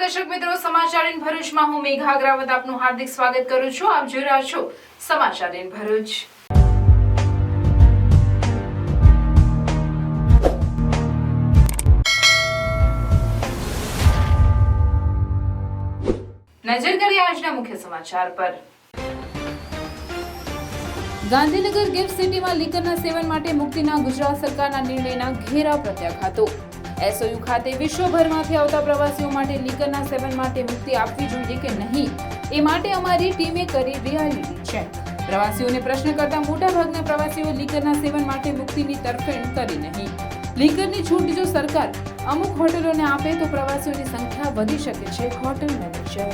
દર્શક મિત્રો, સમાચાર ઇન ભરૂચમાં હું મેઘા અગ્રવાલ આપનું હાર્દિક સ્વાગત કરું છું. આપ જોઈ રહ્યા છો સમાચાર ઇન ભરૂચ. નજર કરીએ આજના મુખ્ય સમાચાર પર. ગાંધીનગર ગિફ્ટ સિટીમાં લીકરના સેવન માટે મુક્તિના ગુજરાત સરકારના નિર્ણયના ઘેરા પ્રત્યાઘાતો. એસઓયુ ખાતે વિશ્વભરમાંથી આવતા પ્રવાસીઓ માટે લીકરના સેવન માટે મુક્તિ આપવી જોઈએ કે નહીં, એ માટે અમારી ટીમે કરી રિયાલિટી ચેક. પ્રવાસીઓને પ્રશ્ન કરતા મોટાભાગના પ્રવાસીઓ લીકરના સેવન માટે મુક્તિની તરફેણ કરી નહીં. લીકરની છૂટ જો સરકાર અમુક હોટલોને આપે તો પ્રવાસીઓની સંખ્યા વધી શકે છે. Hotel manager.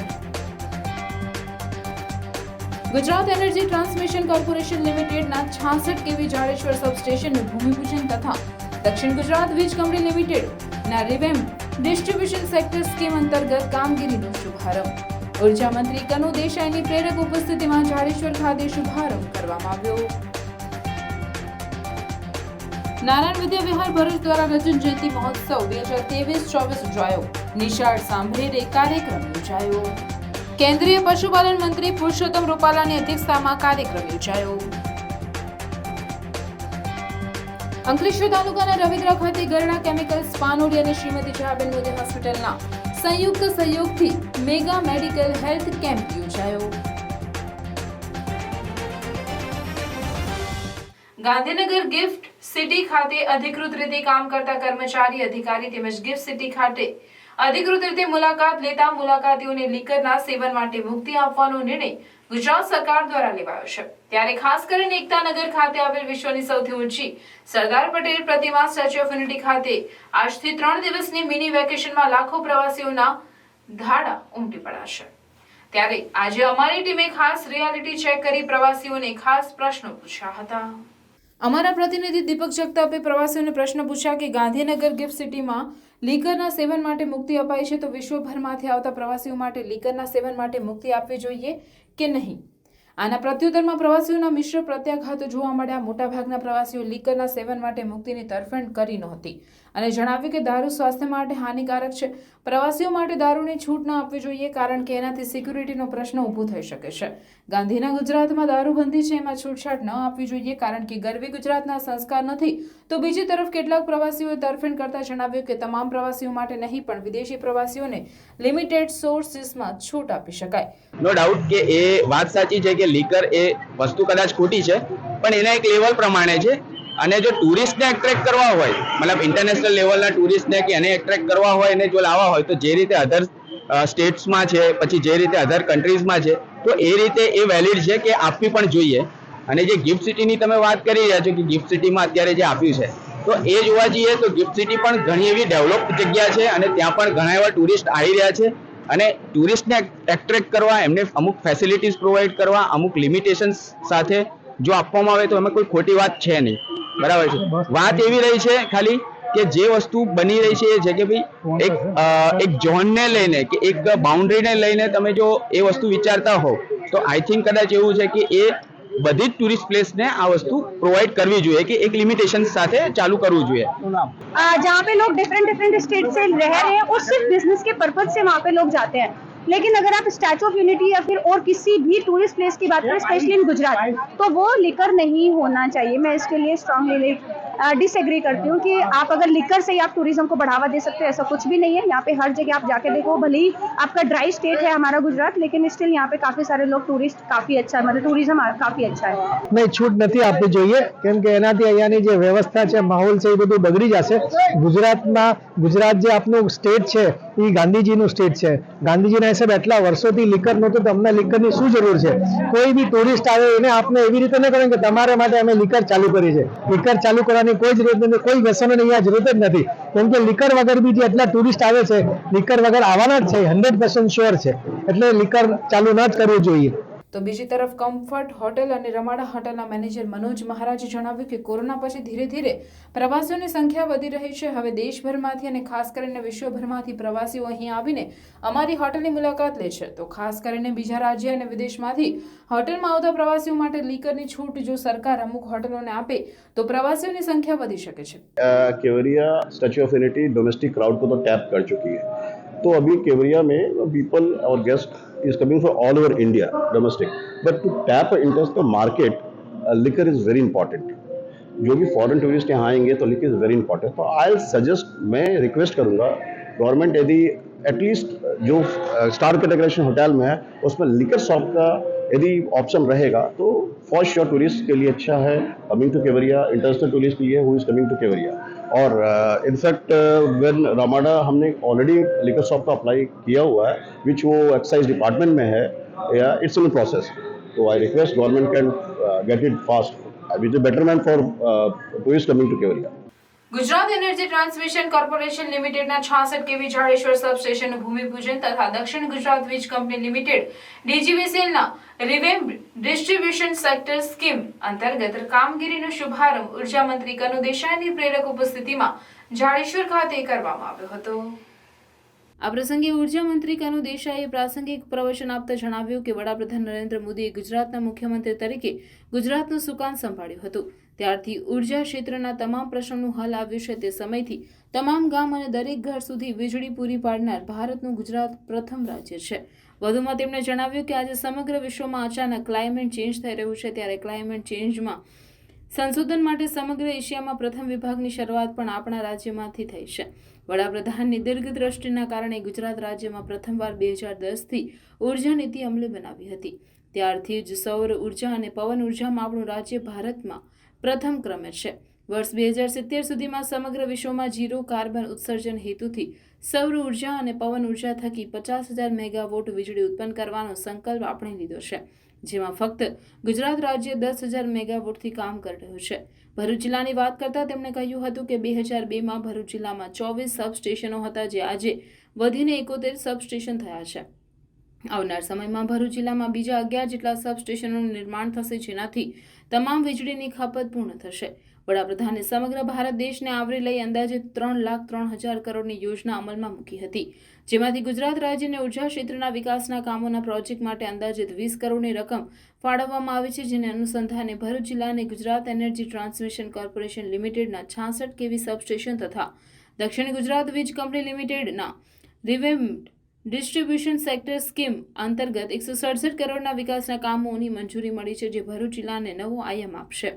Gujarat energy transmission corporation લિમિટેડના 66 કેવી જાડેશ્વર સબસ્ટેશનનું ભૂમિપૂજન તથા દક્ષિણ ગુજરાત વીજ કંપની લિમિટેડના રિવેમ્પ ડિસ્ટ્રીબ્યુશન સેક્ટર સ્કીમ અંતર્ગત કામગીરીનો શુભારંભ. ઉર્જા મંત્રી કનુ દેસાઈની પ્રેરક ઉપસ્થિતિમાં જાડેશ્વર ખાતે શુભારંભ કરવામાં આવ્યો. નારાયણ વિદ્યા વિહાર ભરૂચ દ્વારા રજત જયંતિ મહોત્સવ 2023-24 ઉજવાયો. નિશાળ સાંભળેરે કાર્યક્રમ યોજાયો. કેન્દ્રીય પશુપાલન મંત્રી પુરુષોત્તમ રૂપાલાની અધ્યક્ષતામાં કાર્યક્રમ યોજાયો. અંકલેશ્વર તાલુકાના રવિદ્રા ખાતે ગરડા કેમિકલ્સ પાનોડી અને શ્રીમતી જયાબેન મોદી હોસ્પિટલના સંયુક્ત સહયોગથી મેગા મેડિકલ હેલ્થ કેમ્પ યોજાયો. ગાંધીનગર ગિફ્ટ સિટી ખાતે અધિકૃત રીતે કામ કરતા કર્મચારી, અધિકારી તેમજ ગિફ્ટ સિટી ખાતે અધિકૃત રીતે મુલાકાત લેતા મુલાકાતીઓને લીકરના સેવન માટે મુક્તિ આપવાનો નિર્ણય ગુજરાત સરકાર દ્વારા લેવાયો છે. ત્યારે ખાસ કરીને એકતાનગર ખાતે આવેલ વિશ્વની સૌથી ઊંચી સરદાર પટેલ પ્રતિમા સ્ટેચ્યુ ઓફ યુનિટી ખાતે આજથી 3 દિવસની મિની વેકેશનમાં લાખો પ્રવાસીઓના ધાડા ઉમટી પડ્યા છે. ત્યારે આજે અમારી ટીમે ખાસ રિયાલિટી ચેક કરી પ્રવાસીઓને ખાસ પ્રશ્નો પૂછ્યા હતા. અમારા પ્રતિનિધિ દીપક જગતાપે પ્રવાસીઓને પ્રશ્ન પૂછ્યા કે ગાંધીનગર ગિફ્ટ સિટીમાં લીકરના સેવન માટે મુક્તિ અપાઈ છે તો વિશ્વભરમાંથી આવતા પ્રવાસીઓ માટે લીકરના સેવન માટે મુક્તિ આપવી જોઈએ કે નહીં. આના પ્રત્યુત્તરમાં પ્રવાસીઓના મિશ્ર પ્રત્યાઘાતો જોવા મળ્યા. મોટાભાગના પ્રવાસીઓ લીકરના સેવન માટે મુક્તિની તરફેણ કરી નહોતી અને જણાવ્યું કે દારૂ સ્વાસ્થ્ય માટે હાનિકારક છે. પ્રવાસીઓ માટે દારૂની છૂટ ન આપવી જોઈએ કારણ કે એનાથી સિક્યુરિટીનો પ્રશ્ન ઊભો થઈ શકે છે. ગાંધીના ગુજરાતમાં દારૂબંધી છે, એમાં છૂટછાટ ન આપવી જોઈએ કારણ કે ગરવી ગુજરાતના સંસ્કાર નથી. તો બીજી તરફ કેટલાક પ્રવાસીઓએ તરફેણ કરતા જણાવ્યું કે તમામ પ્રવાસીઓ માટે નહીં પણ વિદેશી પ્રવાસીઓને લિમિટેડ સોર્સિસમાં છૂટ આપી શકાય. નો ડાઉટ કે એ વાત સાચી છે કે લીકર એ વસ્તુ કદાચ ખોટી છે, પણ એના એક લેવલ પ્રમાણે છે. અને જો ટુરિસ્ટને એટ્રેક્ટ કરવા હોય, મતલબ ઇન્ટરનેશનલ લેવલના ટુરિસ્ટને કે એને એટ્રેક્ટ કરવા હોય અને જો લાવવા હોય તો જે રીતે અધર સ્ટેટ્સમાં છે, પછી જે રીતે અધર કન્ટ્રીઝમાં છે, તો એ રીતે એ વેલિડ છે કે આપવી પણ જોઈએ. અને જે ગિફ્ટ સિટીની તમે વાત કરી રહ્યા છો કે ગિફ્ટ સિટીમાં અત્યારે જે આપ્યું છે, તો એ જોવા જઈએ તો ગિફ્ટ સિટી પણ ઘણી એવી ડેવલપ જગ્યા છે અને ત્યાં પણ ઘણા એવા ટુરિસ્ટ આવી રહ્યા છે. અને ટુરિસ્ટને એટ્રેક્ટ કરવા, એમને અમુક ફેસિલિટીઝ પ્રોવાઈડ કરવા, અમુક લિમિટેશન્સ સાથે જો આપવામાં આવે તો એમાં કોઈ ખોટી વાત છે નહીં. બરાબર છે. વાત એવી રહી છે ખાલી કે જે વસ્તુ બની રહી છે એ છે કે ભાઈ એક ઝોનને લઈને કે એક બાઉન્ડ્રીને લઈને તમે જો એ વસ્તુ વિચારતા હો તો આઈ થિંક કદાચ એવું છે કે એ બધી જ ટूरिस्ट प्लेस ने आ वस्तु प्रोवाइड करवी જોઈએ કે एक लिमिटेशन સાથે चालू करવું જોઈએ. जहाँ पे लोग डिफरेंट स्टेट से रह रहे हैं और सिर्फ बिजनेस के पर्पज से वहाँ पे लोग जाते हैं. लेकिन अगर आप स्टैचू ऑफ यूनिटी या फिर और किसी भी टूरिस्ट प्लेस की बात करें, स्पेशली इन गुजरात, तो वो लिकर नहीं होना चाहिए. मैं इसके लिए स्ट्रांगली डिसएग्री करती हूँ कि आप अगर लिकर से ही आप टूरिज्म को बढ़ावा दे सकते हो, ऐसा कुछ भी नहीं है. यहाँ पे हर जगह आप जाके देखो, भले ही आपका ड्राई स्टेट है हमारा गुजरात, लेकिन स्टिल यहाँ पे काफी सारे लोग टूरिस्ट काफी अच्छा है, मतलब टूरिज्म काफी अच्छा है. नहीं, छूट नहीं આપવી જોઈએ કેમ કે એનાથી અહીંયાની જે વ્યવસ્થા છે, માહોલ છે, એ બધું બગડી જશે. ગુજરાત જે આપણું સ્ટેટ છે એ ગાંધીજીનું સ્ટેટ છે. ગાંધીજીના હિસાબે એટલા વર્ષોથી લીકર નહોતું તો અમને લીકરની શું જરૂર છે? કોઈ બી ટુરિસ્ટ આવે એને આપણે એવી રીતે ન કરે કે તમારા માટે અમે લીકર ચાલુ કરી છે. લીકર ચાલુ કરવાની કોઈ જરૂરત નથી, કોઈ વ્યસનોની અહીંયા જરૂરત જ નથી. કેમ કે લીકર વગર બી જે એટલા ટુરિસ્ટ આવે છે, લીકર વગર આવવાના જ છે, 100% શ્યોર છે. એટલે લીકર ચાલુ ન જ કરવું જોઈએ. તો બીજી તરફ કમ્ફર્ટ હોટેલ અને રમાડા હોટલના મેનેજર મનોજ મહારાજે જણાવ્યું કે કોરોના પછી ધીરે ધીરે પ્રવાસીઓની સંખ્યા વધી રહી છે. હવે દેશભરમાંથી અને ખાસ કરીને વિશ્વભરમાંથી પ્રવાસીઓ અહીં આવીને અમારી હોટલની મુલાકાત લે છે. તો ખાસ કરીને બીજા રાજ્ય અને વિદેશમાંથી હોટલમાં આવતા પ્રવાસીઓ માટે લીકરની છૂટ જો સરકાર અમુક હોટલોને આપે તો પ્રવાસીઓની संख्या वधी શકે છે. Kevadia statue of unity domestic crowd को तो टैप कर चुकी है तो अभी केवड़िया में पीपल और guest is coming from all over India, domestic. But to tap into the market, liquor is very important. जो भी फॉरेन टूरिस्ट यहाँ आएंगे तो लिकर इज वेरी इंपॉर्टेंट. तो आई सजेस्ट, मैं रिक्वेस्ट करूँगा गवर्नमेंट यदि एटलीस्ट जो स्टार कैटेगराइजेशन होटल में है उसमें लिकर शॉप का यदि ऑप्शन रहेगा तो फॉर श्योर टूरिस्ट के लिए अच्छा है. Coming to Kevadia, international tourist के लिए who is coming to Kevadia. और इनफैक्ट व्हेन रामाडा हमने ऑलरेडी लिकर शॉप का अप्लाई किया हुआ है विच वो एक्साइज डिपार्टमेंट में है, या इट्स इन प्रोसेस. तो I request government can get it fast with a betterment for tourists coming to Kevadia. Gujarat energy transmission corporation લિમિટેડના 66 કેવી જાડેશ્વર સબસ્ટેશનનું ભૂમિપૂજન તથા દક્ષિણ ગુજરાત વીજ કંપની લિમિટેડ ડીજીવીસીએલના રિવેમ્પ ડિસ્ટ્રીબ્યુશન સેક્ટર સ્કીમ અંતર્ગત કામગીરીનો શુભારંભ ઉર્જા મંત્રી કનુ દેસાઈની પ્રેરક ઉપસ્થિતિમાં જાડેશ્વર ખાતે કરવામાં આવ્યો હતો. આ પ્રસંગે ઉર્જા મંત્રી કનુ દેસાઈએ પ્રાસંગિક પ્રવચન આપતા જણાવ્યું કે વડાપ્રધાન નરેન્દ્ર મોદીએ ગુજરાતના મુખ્યમંત્રી તરીકે ગુજરાતનું સુકાન સંભાળ્યું હતું. ત્યારથી ઉર્જા ક્ષેત્રના તમામ પ્રશ્નોનું હલ આવ્યું છે. તે સમયથી તમામ ગામ અને દરેક ઘર સુધી વીજળી પૂરી પાડનાર ભારતનું ગુજરાત પ્રથમ રાજ્ય છે. વધુમાં તેમણે જણાવ્યું કે આજે સમગ્ર વિશ્વમાં અચાનક ક્લાઇમેટ ચેન્જ થઈ રહ્યું છે, ત્યારે ક્લાઇમેટ ચેન્જમાં સંશોધન માટે સમગ્ર એશિયામાં પ્રથમ વિભાગની શરૂઆત પણ આપણા રાજ્યમાંથી થઈ છે. વડાપ્રધાનની દીર્ઘદ્રષ્ટિના કારણે ગુજરાત રાજ્યમાં પ્રથમવાર 2010થી ઉર્જા નીતિ અમલી બનાવી હતી. ત્યારથી જ સૌર ઉર્જા અને પવન ઉર્જામાં આપણું રાજ્ય ભારતમાં પ્રથમ ક્રમે છે. વર્ષ 2070 સુધીમાં સમગ્ર વિશ્વમાં ઝીરો કાર્બન ઉત્સર્જન હેતુથી સૌર ઉર્જા અને પવન ઉર્જા થકી 50,000 મેગાવોટ વીજળી ઉત્પન્ન કરવાનો સંકલ્પ આપણે લીધો છે, જેમાં ફક્ત ગુજરાત રાજ્ય 10,000 મેગાવોટથી કામ કરી રહ્યું છે. ભરૂચ જિલ્લાની વાત કરતા તેમણે કહ્યું હતું કે 2002માં ભરૂચ જિલ્લામાં 24 સબસ્ટેશનો હતા, જે આજે વધીને 71 સબસ્ટેશન થયા છે. આવનાર સમયમાં ભરૂચ જિલ્લામાં બીજા 11 જેટલા સબસ્ટેશનોનું નિર્માણ થશે, જેનાથી તમામ વીજળીની ખપત પૂર્ણ થશે. વડાપ્રધાને સમગ્ર ભારત દેશને આવરી લઈ અંદાજે 3,03,000 કરોડની યોજના અમલમાં મૂકી હતી, જેમાંથી ગુજરાત રાજ્યને ઉર્જા ક્ષેત્રના વિકાસના કામોના પ્રોજેક્ટ માટે અંદાજિત 20 કરોડની રકમ ફાળવવામાં આવી છે, જેને અનુસંધાને ભરૂચ જિલ્લાને ગુજરાત એનર્જી ટ્રાન્સમિશન કોર્પોરેશન લિમિટેડના 66 કેવી સબસ્ટેશન તથા દક્ષિણ ગુજરાત વીજ કંપની લિમિટેડના રિવેમ્પ્ડ ડિસ્ટ્રીબ્યુશન સેક્ટર સ્કીમ અંતર્ગત 167 કરોડના વિકાસના કામોની મંજૂરી મળી છે, જે ભરૂચ જિલ્લાને નવો આયામ આપશે.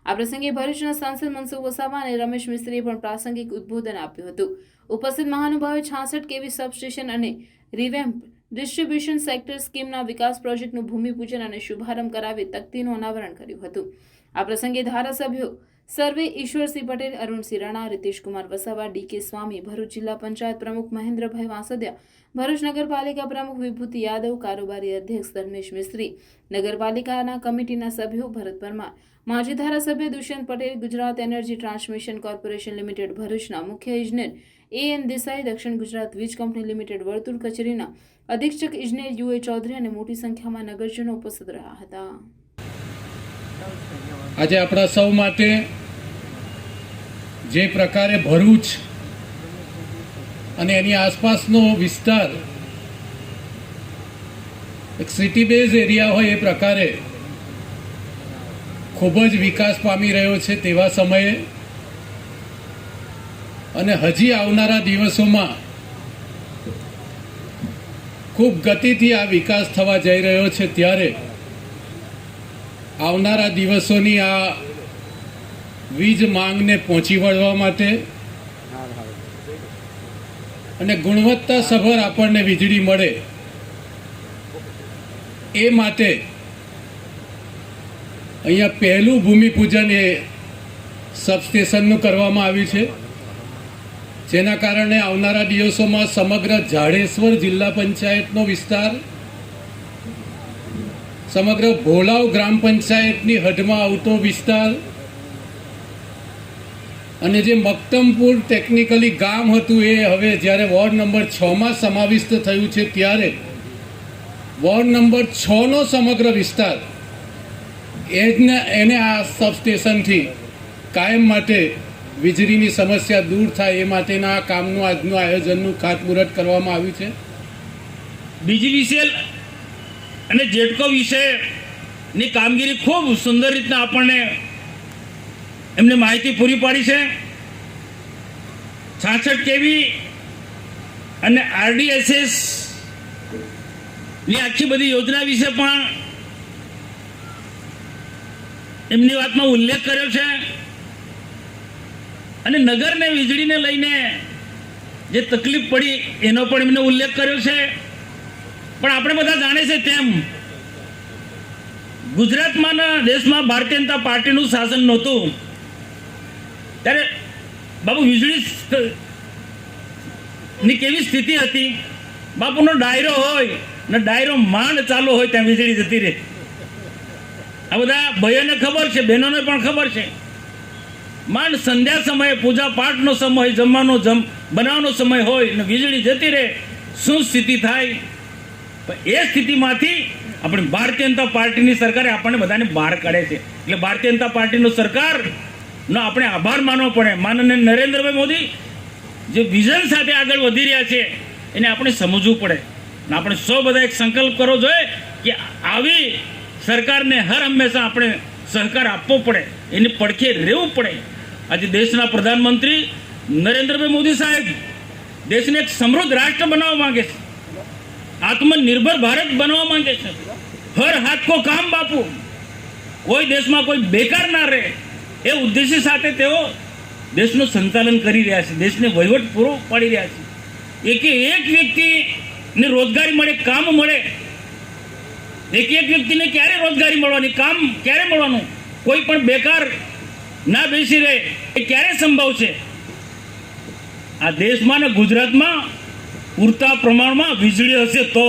આ પ્રસંગે ભરૂચના સાંસદ મનસુખ વસાવા અને રમેશ મિસ્ત્રીએ પણ પ્રાસંગિક ઉદ્બોધન આપ્યું હતું. ઉપસ્થિત મહાનુભાવે 66 કેવી સબસ્ટેશન અને રિવેમ્પ ડિસ્ટ્રીબ્યુશન સેક્ટર સ્કીમના વિકાસ પ્રોજેક્ટનું ભૂમિપૂજન અને શુભારંભ કરાવી તકતીનું અનાવરણ કર્યું હતું. આ પ્રસંગે ધારાસભ્યો સર્વે ઈશ્વરસિંહ પટેલ, અરુણસિંહ રાણા, રીતેશકુમાર વસાવા, ડીકે સ્વામી, ભરૂચ જિલ્લા પંચાયત પ્રમુખ મહેન્દ્રભાઈ વાંસદિયા, ભરૂચ નગરપાલિકા પ્રમુખ વિભૂતિ યાદવ, કારોબારી અધ્યક્ષ ધર્મેશ મિસ્ત્રી, નગરપાલિકાના કમિટીના સભ્યો ભરત પરમાર, માજી ધારાસભ્ય Dushyant Patel, Gujarat energy transmission corporation limited ભરૂચના મુખ્ય ઇજનેર AN દેસાઈ, દક્ષિણ ગુજરાત વીજ કંપની લિમિટેડ વર્તુળ કચેરીના અધિક્ષક ઇજનેર UA ચૌધરી અને મોટી સંખ્યામાં નગરજનો ઉપસ્થિત રહ્યા હતા. આજે આપણા સૌ માટે જે પ્રકારે ભરૂચ અને એની આસપાસનો વિસ્તાર એક સિટી બેઝ એરિયા હોય એ પ્રકારે ખૂબ જ વિકાસ પામી રહ્યો છે, તેવા સમયે અને હજી આવનારા દિવસોમાં ખૂબ ગતિથી આ વિકાસ થવા જઈ રહ્યો છે, ત્યારે આવનારા દિવસોની આ વીજ માંગને પહોંચી વળવા માટે અને ગુણવત્તાસભર આપણને વીજળી મળે એ માટે અહીંયા પહેલું ભૂમિપૂજન એ સબસ્ટેશનનું કરવામાં આવ્યું છે, જેના કારણે આવનારા દિવસોમાં સમગ્ર જાડેશ્વર જિલ્લા પંચાયતનો વિસ્તાર, સમગ્ર ભોલાવ ગ્રામ પંચાયતની હદમાં આવતો વિસ્તાર અને જે મક્તમપુર ટેકનિકલી ગામ હતું એ હવે જ્યારે વોર્ડ નંબર 6માં સમાવિષ્ટ થયું છે, ત્યારે વોર્ડ નંબર 6નો સમગ્ર વિસ્તાર એને આ સબસ્ટેશનથી કાયમ માટે વીજળીની સમસ્યા દૂર થાય એ માટેના આ કામનું આજનું આયોજનનું ખાતમુહૂર્ત કરવામાં આવ્યું છે. ડીજીવીસીએલ અને જેટકો વિશેની કામગીરી ખૂબ સુંદર રીતના આપણને એમને માહિતી પૂરી પાડી છે. 66 કેવી અને RDSS ની આખી બધી યોજના વિશે પણ એમની વાતમાં ઉલ્લેખ કર્યો છે અને નગરને વીજળીને લઈને જે તકલીફ પડી એનો પણ એમને ઉલ્લેખ કર્યો છે. પણ આપણે બધા જાણે છે તેમ ગુજરાતમાં દેશમાં ભારતીય જનતા પાર્ટીનું શાસન નહોતું ત્યારે બાપુ વીજળી ની કેવી સ્થિતિ હતી. બાપુનો ડાયરો હોય ને ડાયરો માંડ ચાલુ હોય ત્યાં વીજળી જતી રહે. આ બધા ભાઈઓને ખબર છે, બહેનોને પણ ખબર છે. માંડ સંધ્યા સમયે પૂજા પાઠનો સમય, જમવાનો બનાવવાનો સમય હોય ને વીજળી જતી રહે, શું સ્થિતિ થાય. એ સ્થિતિમાંથી આપણી ભારતીય જનતા પાર્ટીની સરકારે આપણને બધાને બહાર કાઢે છે. એટલે ભારતીય જનતા પાર્ટીનો સરકારનો આપણે આભાર માનવો પડે. માનનીય નરેન્દ્રભાઈ મોદી જે વિઝન સાથે આગળ વધી રહ્યા છે એને આપણે સમજવું પડે અને આપણે સૌ બધા એક સંકલ્પ કરવો જોઈએ કે આવી સરકારને હર હંમેશા આપણે સહકાર આપવો પડે, એની પડખે રહેવું પડે. આજે દેશના પ્રધાનમંત્રી નરેન્દ્રભાઈ મોદી સાહેબ દેશને એક સમૃદ્ધ રાષ્ટ્ર બનાવવા માંગે છે, આત્મનિર્ભર ભારત બનવા માંગે છે. હર હાથ કો કામ બાપુ, કોઈ દેશમાં કોઈ બેકાર ના રહે એ ઉદ્દેશ્ય સાથે તેઓ દેશનું સંચાલન કરી રહ્યા છે, દેશને વહીવટ પૂરો પાડી રહ્યા છે. એક વ્યક્તિને રોજગારી મળે, કામ મળે. એક વ્યક્તિને ક્યારે રોજગારી મળવાની, કામ ક્યારે મળવાનું? કોઈ પણ બેકાર ના બેસી રહે એ ક્યારે સંભવ છે? આ દેશમાં ને ગુજરાતમાં પૂરતા પ્રમાણમાં વીજળી હશે તો.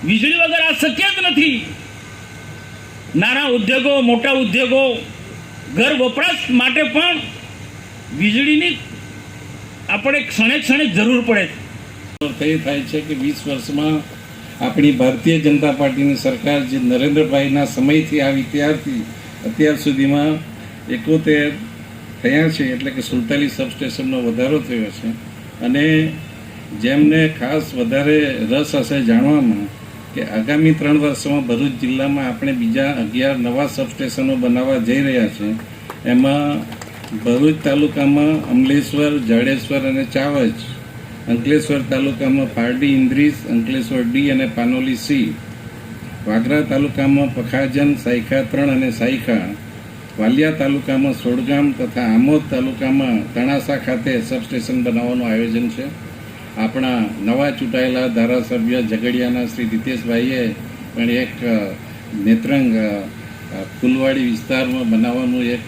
વીજળી વગર આ શક્ય જ નથી. નાના ઉદ્યોગો, મોટા ઉદ્યોગો, ઘર વપરાશ માટે પણ વીજળીની આપણે ક્ષણે ક્ષણે જરૂર પડે છે. એ થાય છે કે 20 વર્ષમાં આપણી ભારતીય જનતા પાર્ટીની સરકાર જે નરેન્દ્રભાઈના સમયથી આવી ત્યારથી અત્યાર સુધીમાં 71 થયા છે, એટલે કે 47 સબસ્ટેશનનો વધારો થયો છે. અને જેમને ખાસ વધારે રસ હશે જાણવામાં કે આગામી 3 વર્ષમાં ભરૂચ જિલ્લામાં આપણે બીજા 11 નવા સબસ્ટેશનો બનાવવા જઈ રહ્યા છે. એમાં ભરૂચ તાલુકામાં અમલેશ્વર, જાડેશ્વર અને ચાવજ, અંકલેશ્વર તાલુકામાં પારડી, ઇન્દ્રીસ, અંકલેશ્વર ડી અને પાનોલી સી, વાગરા તાલુકામાં પખાજન, સાયખા 3 અને સાયખા, વાલિયા તાલુકામાં સોડગામ તથા આમોદ તાલુકામાં તણાસા ખાતે સબસ્ટેશન બનાવવાનું આયોજન છે. આપણા નવા ચૂંટાયેલા ધારાસભ્ય ઝઘડિયાના શ્રી રીતેશભાઈએ પણ એક નેત્રંગ ફૂલવાડી વિસ્તારમાં બનાવવાનું એક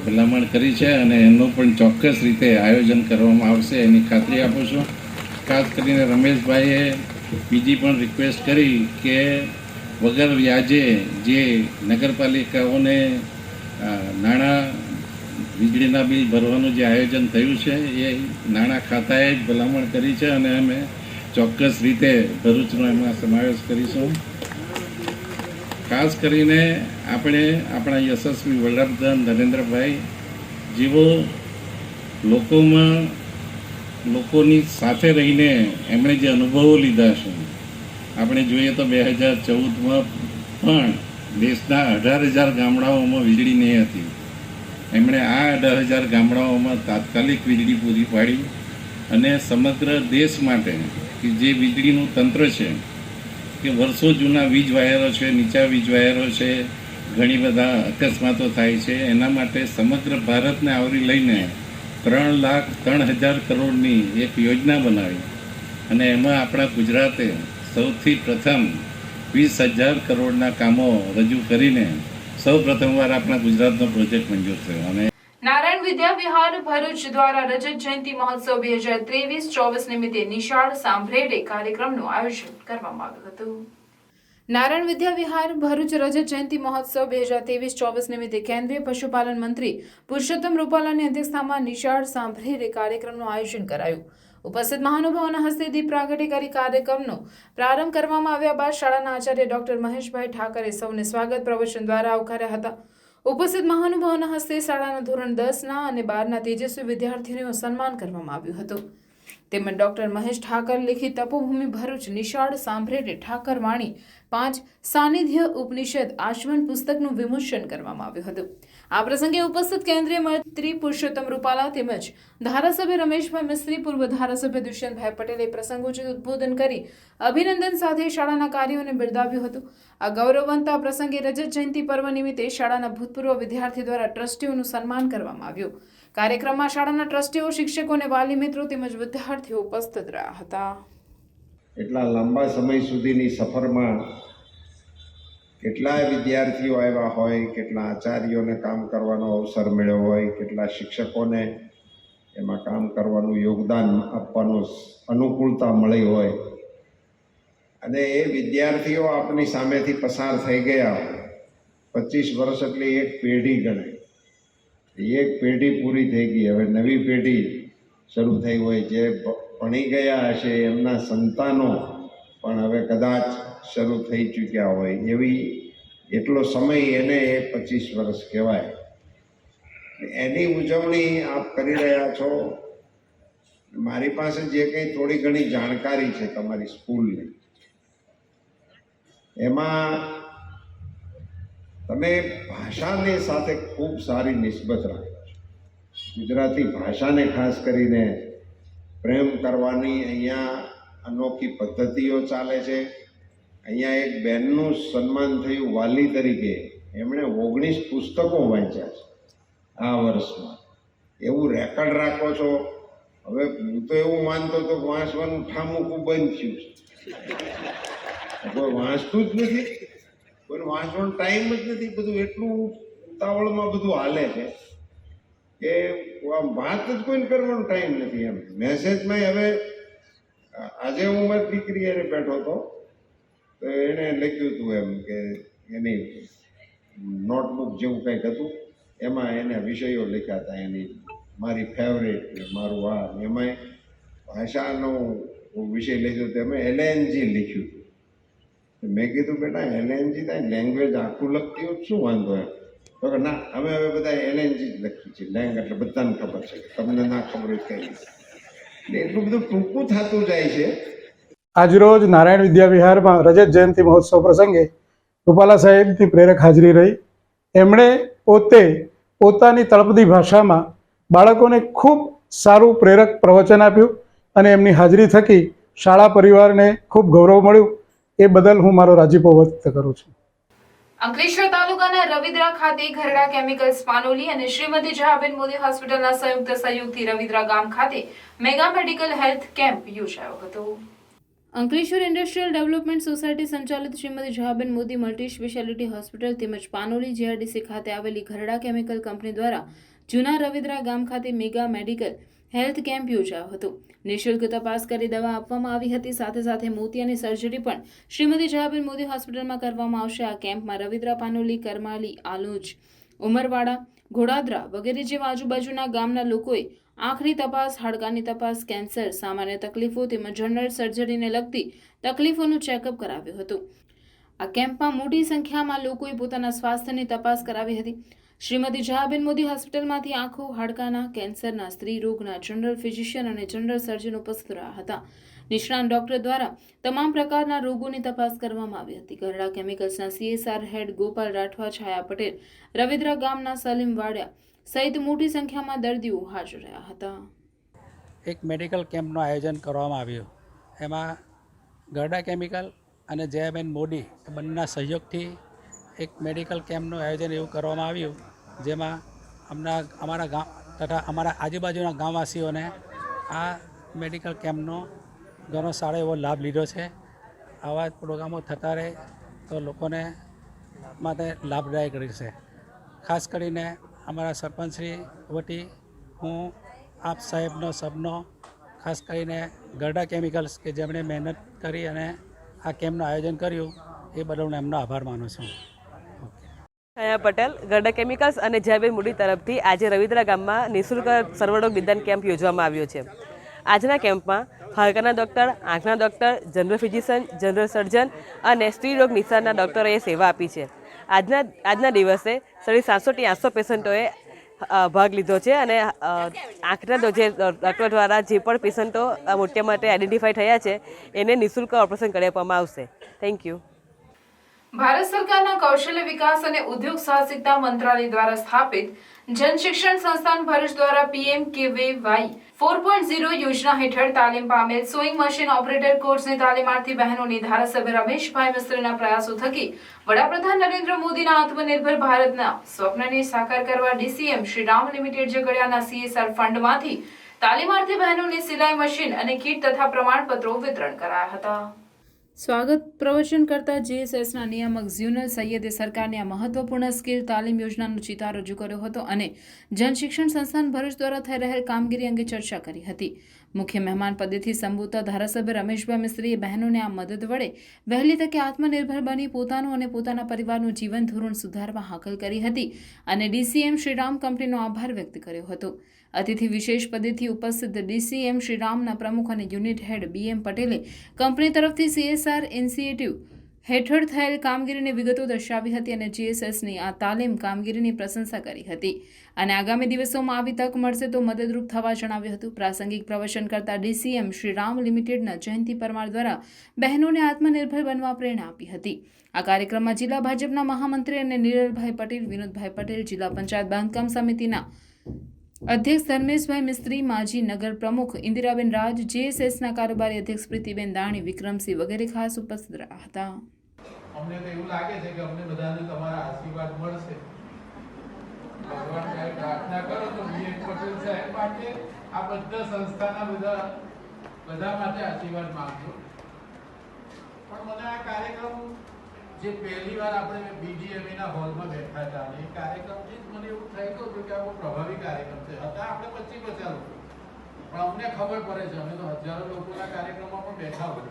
ભલામણ કરી છે અને એનું પણ ચોક્કસ રીતે આયોજન કરવામાં આવશે એની ખાતરી આપું છું. ખાસ કરીને રમેશભાઈએ બીજી પણ રિક્વેસ્ટ કરી કે વગર વ્યાજે જે નગરપાલિકાઓને નાણાં વીજળીના બિલ ભરવાનું જે આયોજન થયું છે એ નાણાં ખાતાએ જ ભલામણ કરી છે અને અમે ચોક્કસ રીતે ભરૂચનો એમાં સમાવેશ કરીશું. ખાસ કરીને આપણે આપણા યશસ્વી વડાપ્રધાન નરેન્દ્રભાઈ જેવો લોકોની સાથે રહીને એમણે જે અનુભવો લીધા છે, આપણે જોઈએ તો 2014માં પણ દેશના 18,000 ગામડાઓમાં વીજળી નહીં હતી. એમણે આ 18,000 ગામડાઓમાં તાત્કાલિક વીજળી પૂરી પાડી અને સમગ્ર દેશ માટે કે જે વીજળીનું તંત્ર છે કે વર્ષો જૂના વીજ વાયરો છે, નીચા વીજ વાયરો છે, ઘણી બધા અકસ્માતો થાય છે, એના માટે સમગ્ર ભારતને આવરી લઈને 3,03,000 કરોડની એક યોજના બનાવી અને એમાં આપણા ગુજરાતે સૌથી પ્રથમ 20,000 કરોડના કામો રજૂ કરીને સૌ પ્રથમવાર આપણા ગુજરાતનો પ્રોજેક્ટ મંજૂર થયો. અને નારાયણ વિદ્યા વિહાર ભરૂચ દ્વારા રજત જયંતિ મહોત્સવ 2023-24 નિમિત્તે નિશાળ સાંભળેડે કાર્યક્રમનું આયોજન કરવામાં આવ્યું હતું. નારાયણ વિદ્યા વિહાર ભરૂચ રજત જયંતિ મહોત્સવ 2023-24 નિમિત્તે કેન્દ્રીય પશુપાલન મંત્રી પુરુષોત્તમ રૂપાલાની અધ્યક્ષતામાં નિશાળ સાંભળેડે કાર્યક્રમનું આયોજન કરાયું. ઉપસ્થિત મહાનુભાવોના હસ્તે દીપ પ્રાગટ્ય કરી કાર્યક્રમનો પ્રારંભ કરવામાં આવ્યા બાદ શાળાના આચાર્ય ડોક્ટર મહેશભાઈ ઠાકરે સૌને સ્વાગત પ્રવચન દ્વારા આવકાર્યા હતા. ઉપસ્થિત મહાનુભાવોના હસ્તે શાળાના ધોરણ 10ના અને 12ના તેજસ્વી વિદ્યાર્થીઓનું સન્માન કરવામાં આવ્યું હતું. તેમજ ડોક્ટર મહેશ ઠાકર લિખિત તપોભૂમિ ભરૂચ નિશાળ સાંભળેટે ઠાકર વાણી 5 સાનિધ્ય ઉપનિષદ આચમન પુસ્તકનું વિમોચન કરવામાં આવ્યું હતું। આ પ્રસંગે ઉપસ્થિત કેન્દ્રીય મંત્રી પુરુષોત્તમ રૂપાલા તેમજ ધારાસભ્ય રમેશભાઈ મિસ્ત્રી, પૂર્વ ધારાસભ્ય દુષ્યંતભાઈ પટેલે પ્રસંગોચિત ઉદ્બોધન કરી અભિનંદન સાથે શાળાના કાર્યોને બિરદાવ્યું હતું। આ ગૌરવવંતા પ્રસંગે રજત જયંતિ પર્વ નિમિત્તે શાળાના ભૂતપૂર્વ વિદ્યાર્થી દ્વારા ટ્રસ્ટીઓનું સન્માન કરવામાં આવ્યું। કાર્યક્રમમાં શાળાના ટ્રસ્ટીઓ, શિક્ષકો અને વાલી મિત્રો તેમજ વિદ્યાર્થીઓ ઉપસ્થિત રહ્યા હતા। એટલા લાંબા સમય સુધીની સફરમાં કેટલાય વિદ્યાર્થીઓ આવ્યા હોય, કેટલા આચાર્યોને કામ કરવાનો અવસર મળ્યો હોય, કેટલા શિક્ષકોને એમાં કામ કરવાનું યોગદાન આપવાનું અનુકૂળતા મળી હોય અને એ વિદ્યાર્થીઓ આપણી સામેથી પસાર થઈ ગયા 25 વર્ષ એટલે એક પેઢી ગણાય। એક પેઢી પૂરી થઈ ગઈ, હવે નવી પેઢી શરૂ થઈ હોય। જે ભણી ગયા હશે એમના સંતાનો પણ હવે કદાચ શરૂ થઈ ચૂક્યા હોય, એવી એટલો સમય એને 25 વર્ષ કહેવાય। એની ઉજવણી આપ કરી રહ્યા છો। મારી પાસે જે કંઈ થોડી ઘણી જાણકારી છે તમારી સ્કૂલની, એમાં તમે ભાષાની સાથે ખૂબ સારી નિસ્બત રાખો છો। ગુજરાતી ભાષાને ખાસ કરીને પ્રેમ કરવાની અહીંયા અનોખી પદ્ધતિઓ ચાલે છે। અહીંયા એક બહેનનું સન્માન થયું વાલી તરીકે, એમણે 19 પુસ્તકો વાંચ્યા છે આ વર્ષમાં। એવું રેકર્ડ રાખો છો। હવે હું તો એવું માનતો હતો કે વાંચવાનું ઠામુકું બંધ થયું છે, કોઈ વાંચતું જ નથી, કોઈ વાંચવાનો ટાઈમ જ નથી। બધું એટલું ઉતાવળમાં બધું હાલે છે કે વાત જ કોઈને કરવાનો ટાઈમ નથી। એમ મેસેજમાં હવે આજે હું મારી દીકરી એને બેઠો હતો તો એણે લખ્યું હતું એમ કે એની નોટબુક જેવું કંઈક હતું, એમાં એને વિષયો લખ્યા હતા, એની મારી ફેવરેટ ને મારું આ, એમાંય ભાષાનો વિષય લખ્યો હતો, એમાં LNG લખ્યું હતું। મેં કીધું બેટા LNG થાય લેંગ્વેજ આખું લખતી હોય શું વાંધો એમ? તો કે ના, અમે હવે બધા LNG જ લખીએ છીએ, લેંગ એટલે બધાને ખબર છે, તમને ના ખબર હોય કઈ રીતે। એટલું બધું ટૂંકું થતું જાય છે। આજરોજ નારાયણ વિદ્યા વિહારમાં રજત જયંતિ મહોત્સવ પ્રસંગે રૂપાલા સાહેબની પ્રેરક હાજરી રહી। એમણે પોતે પોતાની તળપદી ભાષામાં બાળકોને ખૂબ સારું પ્રેરક પ્રવચન આપ્યું અને એમની હાજરી થકી શાળા પરિવારને ખૂબ ગૌરવ મળ્યું। એ બદલ હું મારો રાજીપો વ્યક્ત કરું છું। અંકલેશ્વર તાલુકાના રવિદ્રા ખાતે ઘરડા કેમિકલ્સ પાનોલી અને શ્રીમતી જહાબેન મોદી હોસ્પિટલના સંયુક્ત સહયોગથી રવિદ્રા ગામ ખાતે મેગા મેડિકલ હેલ્થ કેમ્પ યોજાયો હતો। અંકલેશ્વર ઇન્ડસ્ટ્રીયલ ડેવલપમેન્ટ સોસાયટી સંચાલિત Shrimati Jahaben Modi multi speciality hospital તેમજ પાનોલી GRDC ખાતે આવેલી ઘરડા કેમિકલ કંપની દ્વારા જૂના રવિદ્રા ગામ ખાતે મેગા મેડિકલ હેલ્થ કેમ્પ યોજાયો હતો। નિઃશુલ્ક તપાસ કરી દવા આપવામાં આવી હતી। સાથે સાથે મોતિયાની સર્જરી પણ શ્રીમતી જહાબેન મોદી હોસ્પિટલમાં કરવામાં આવશે। આ કેમ્પમાં રવિદ્રા, પાનોલી, કરમાલી, આલોજ, ઉમરવાડા, ઘોડાદરા વગેરે જેવા આજુબાજુના ગામના લોકોએ આંખની તપાસ, હાડકાની તપાસ, કેન્સર, સામાન્ય તકલીફો તેમજ જનરલ સર્જરીને લગતી તકલીફોનું ચેકઅપ કરાવ્યું હતું। આ કેમ્પમાં મોટી સંખ્યામાં લોકોએ પોતાના સ્વાસ્થ્યની તપાસ કરાવી હતી। શ્રીમતી જહાબેન મોદી હોસ્પિટલમાંથી આંખો, હાડકાના, કેન્સરના, સ્ત્રી રોગના જનરલ ફિઝિશિયન અને જનરલ સર્જન ઉપસ્થિત રહ્યા હતા। નિષ્ણાત ડોક્ટર દ્વારા તમામ પ્રકારના રોગોની તપાસ કરવામાં આવી હતી। ઘરડા કેમિકલ્સના CSR હેડ ગોપાલ રાઠવા, છાયા પટેલ, રવિદ્રા ગામના સલીમ વાડિયા સહિત મોટી સંખ્યામાં દર્દીઓ હાજર રહ્યા હતા। એક મેડિકલ કેમ્પનું આયોજન કરવામાં આવ્યું। એમાં ગરડા કેમિકલ અને જયાબેન મોદી બંનેના સહયોગથી એક મેડિકલ કેમ્પનું આયોજન એવું કરવામાં આવ્યું, જેમાં અમારા ગામ તથા અમારા આજુબાજુના ગામવાસીઓને આ મેડિકલ કેમ્પનો ઘણો સારો એવો લાભ લીધો છે। આવા પ્રોગ્રામો થતા રહે તો લોકોને માટે લાભદાયક રહેશે। ખાસ કરીને અમારા સરપંચશ્રી વતી હું આપ સાહેબનો સબનો, ખાસ કરીને ગરડા કેમિકલ્સ કે જેમણે મહેનત કરી અને આ કેમ્પનું આયોજન કર્યું એ બદલ હું એમનો આભાર માનું છું। છાયા પટેલ, ગરડા કેમિકલ્સ અને જયાબેન મોદી તરફથી આજે રવિદ્રા ગામમાં નિઃશુલ્ક સર્વરોગ નિદાન કેમ્પ યોજવામાં આવ્યો છે। આજના કેમ્પમાં હાડકાના ડૉક્ટર, આંખના ડૉક્ટર, જનરલ ફિઝિશિયન, જનરલ સર્જન અને સ્ત્રી રોગ નિષ્ણાતના ડૉક્ટરોએ સેવા આપી છે। આજના દિવસે 750 થી 800 પેશન્ટોએ ભાગ લીધો છે અને આંખના જે ડૉક્ટર દ્વારા જે પણ પેશન્ટો મોતિયા માટે આઈડેન્ટિફાઈ થયા છે એને નિઃશુલ્ક ઓપરેશન કરી આપવામાં આવશે. Thank you. ભારત સરકારના કૌશલ્ય વિકાસ અને ઉદ્યોગ સાહસિકતા મંત્રાલય દ્વારા સ્થાપિત જન શિક્ષણ સંસ્થાન ભરૂચ દ્વારા PMKVY 4.0 યોજના હેઠળ તાલીમ પામેલ સોઈંગ મશીન ઓપરેટર કોર્સની તાલીમાર્થી બહેનોની ધારાસભ્ય રમેશભાઈ મિસ્ત્રીના પ્રયાસો થકી વડાપ્રધાન નરેન્દ્ર મોદીના આત્મનિર્ભર ભારતના સ્વપ્નને સાકાર કરવા DCM શ્રીરામ લિમિટેડ ઝઘડિયાના CSR ફંડમાંથી તાલીમાર્થી બહેનોને સિલાઈ મશીન અને કીટ તથા પ્રમાણપત્રો વિતરણ કરાયા હતા. સ્વાગત પ્રવચન કરતા JSSના નિયામક ઝ્યુનલ સૈયદે સરકારની આ મહત્વપૂર્ણ સ્કિલ તાલીમ યોજનાનો ચિતાર રજૂ કર્યો હતો અને જનશિક્ષણ સંસ્થાન ભરૂચ દ્વારા થઈ રહેલ કામગીરી અંગે ચર્ચા કરી હતી. મુખ્ય મહેમાન પદેથી સંબોધતા ધારાસભ્ય રમેશભાઈ મિસ્ત્રીએ બહેનોને આ મદદ વડે વહેલી તકે આત્મનિર્ભર બની પોતાનું અને પોતાના પરિવારનું જીવન ધોરણ સુધારવા હાકલ કરી હતી અને DCM શ્રીરામ કંપનીનો આભાર વ્યક્ત કર્યો હતો. અતિથિ વિશેષ પદેથી ઉપસ્થિત DCM શ્રીરામના પ્રમુખ અને યુનિટ હેડ BM પટેલે કંપની તરફથી CSR ઇનિશિયેટિવ હેઠળ થયેલ કામગીરીની વિગતો દર્શાવી હતી અને JSSની આ તાલીમ કામગીરીની પ્રશંસા કરી હતી અને આગામી દિવસોમાં આવી તક મળશે તો મદદરૂપ થવા જણાવ્યું હતું. પ્રાસંગિક પ્રવચન કરતા DCM શ્રીરામ લિમિટેડના જયંતિ પરમાર દ્વારા બહેનોને આત્મનિર્ભર બનવા પ્રેરણા આપી હતી. આ કાર્યક્રમમાં જિલ્લા ભાજપના મહામંત્રી અને નિરલભાઈ પટેલ, વિનોદભાઈ પટેલ, જિલ્લા પંચાયત બાંધકામ સમિતિના અધ્યક્ષ ધર્મેશભાઈ મિસ્ત્રી, માજી નગર પ્રમુખ ઇન્દિરાબેન રાજ, JSSના કારોબારી અધ્યક્ષ પ્રીતિબેન દાણી, વિક્રમસિંહ વગેરે ખાસ ઉપસ્થિત રહ્યા હતા. અમને તો એવું લાગે છે કે અમને બધાને તમારા આશીર્વાદ મળશે. ભગવાન પાસે પ્રાર્થના કરો તો BM પટેલ સાહેબ માટે આ બધા સંસ્થાના બધા માટે આશીર્વાદ માંગજો. પણ મને આ કાર્યક્રમ જે પહેલી વાર આપણે BGMEના હોલમાં બેઠા હતા એ કાર્યક્રમથી જ મને એવું થઈ ગયું કે આ બહુ પ્રભાવી કાર્યક્રમ છે. હતા આપણે 25-50 લોકો, પણ અમને ખબર પડે છે અમે તો હજારો લોકોના કાર્યક્રમમાં પણ બેઠા હોય,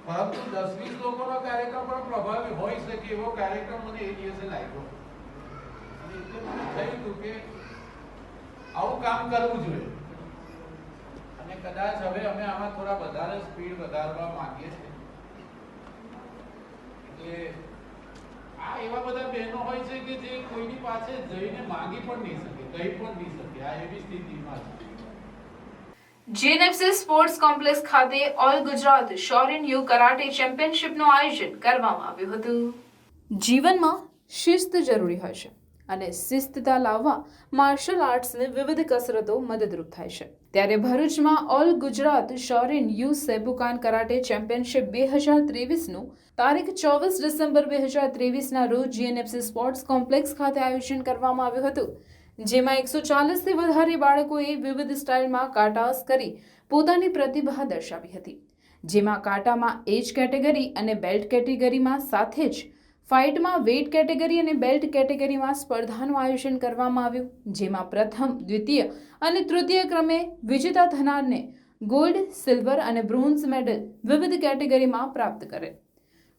પરંતુ 10-20 લોકોનો કાર્યક્રમ પણ પ્રભાવી હોઈ શકે એવો કાર્યક્રમ મને એ દિવસે લાગ્યો અને એટલે મને થયું હતું કે આવું કામ કરવું જોઈએ અને કદાચ હવે અમે આમાં થોડા વધારે સ્પીડ વધારવા માંગીએ છીએ. આ એવા બધા બહેનો હોય છે કે જે કોઈની પાસે જઈને માંગી પણ નહીં શકે, કહી પણ નહીં શકે, આ એવી સ્થિતિમાં છે. GNFC સ્પોર્ટ્સ કોમ્પ્લેક્સ ખાતે all Gujarat Shorin you karate ચેમ્પિયનશિપનું આયોજન કરવામાં આવ્યું હતું. જીવનમાં શિસ્ત જરૂરી હોય છે અને શિસ્તતા લાવવા માર્શલ આર્ટ્સની વિવિધ કસરતો મદદરૂપ થાય છે. ત્યારે ભરૂચમાં all Gujarat Shorin ryu Seibukan karate championship 2023નું તારીખ 24 ડિસેમ્બર 2023ના રોજ GNFC સ્પોર્ટ્સ કોમ્પ્લેક્સ ખાતે આયોજન કરવામાં આવ્યું હતું, જેમાં 140થી વધારે બાળકોએ વિવિધ સ્ટાઇલમાં કાટાસ કરી પોતાની પ્રતિભા દર્શાવી હતી. જેમાં કાટામાં એજ કેટેગરી અને બેલ્ટ કેટેગરીમાં સાથે જ ફાઇટમાં વેઇટ કેટેગરી અને બેલ્ટ કેટેગરીમાં સ્પર્ધાનું આયોજન કરવામાં આવ્યું, જેમાં પ્રથમ, દ્વિતીય અને તૃતીય ક્રમે વિજેતા થનારને ગોલ્ડ, સિલ્વર અને બ્રોન્ઝ મેડલ વિવિધ કેટેગરીમાં પ્રાપ્ત કરેલ.